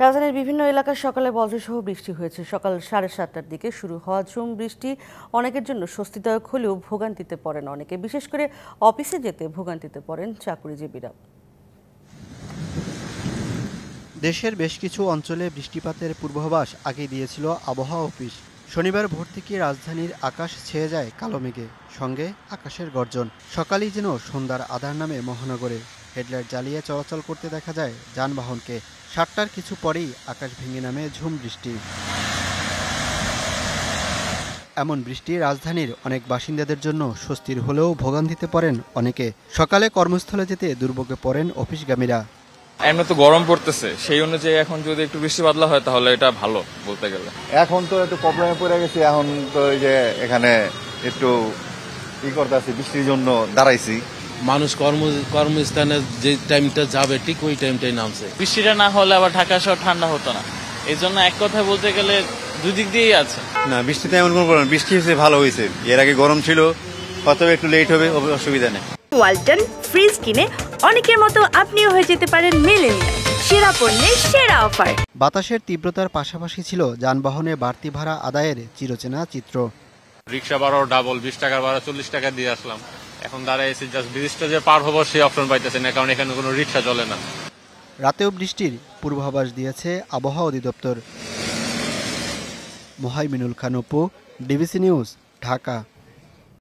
রাজধানীর বিভিন্ন এলাকায় সকালে বজ্রসহ বৃষ্টি হয়েছে। সকাল 7:30টার দিকে শুরু হওয়া ঝুম বৃষ্টি অনেকের জন্য স্বস্তিদায়ক হলেও ভোগান্তিতে পড়েন অনেকে, বিশেষ করে অফিসে যেতে ভোগান্তিতে পড়েন চাকুরিজীবীরা। দেশের বেশ কিছু অঞ্চলে বৃষ্টিপাতের পূর্বাভাস আগে দিয়েছিল আবহাওয়া অফিস। শনিবার ভোর থেকে রাজধানীর আকাশ ছেয়ে যায় কালো মেঘে, সঙ্গে আকাশের গর্জন। সকালেই যেন সন্ধ্যার আধার নামে মহানগরে। হেডলাইট জ্বালিয়ে চলাচল করতে দেখা যায় যানবাহনকে। 7টার কিছু পরেই আকাশ ভেঙে নামে ঝুম বৃষ্টি। এমন বৃষ্টি রাজধানীর অনেক বাসিন্দাদের জন্য স্বস্তির হলেও ভোগান্তিতে পড়েন অনেকে। সকালে কর্মস্থলে যেতে দুর্ভোগে পড়েন অফিসগামীরা। এমনি তো গরম পড়তেছে, সেই অনুযায়ী এখন যদি একটু বৃষ্টি বাদলা হয় তাহলে এটা ভালো বলতে গেলে। এখন তো একটু প্রবলেমে পড়ে গেছি, এখন তো এই যে এখানে একটু ই করতেছি, বৃষ্টির জন্য দাঁড়াইছি। মানুষ কর্মস্থানে যে টাইমটা যাবে ঠিক ওই টাইমটাই নামছে। বৃষ্টিটা না হলে আবার ঢাকা শহর ঠান্ডা হতো না, এই জন্য এক কথায় বলতে গেলে দুদিক দিয়েই আছে। না, বৃষ্টিতে এমন কোনো প্রবলেম, বৃষ্টি হয়েছে ভালো হয়েছে। এর আগে গরম ছিল, হয়তো একটু লেট হবে, অসুবিধা নেই। ওয়ালটন ফ্রিজ কিনে অনেকের মতো আপনিও হয়ে যেতে পারেন মিলেনিয়াল সেরা পণ্যের সেরা অফার। বাতাসের তীব্রতার পাশাপাশি ছিল যানবাহনে বাড়তি ভাড়া আদায়ের চিরচেনা চিত্র। রিক্সা ভাড়াও ডাবল, 20 টাকার ভাড়া 40 টাকা দিয়ে আসলাম। এখন দাঁড়াইছি জাস্ট ব্রিজটা যে পার হবো সেই অপশন পাইতেছে না, কারণ এখানে কোনো রিক্সা চলে না। রাতেও বৃষ্টির পূর্বাভাস দিয়েছে আবহাওয়া অধিদপ্তর। Mohaiminul Khan Apu, DBC news, Dhaka.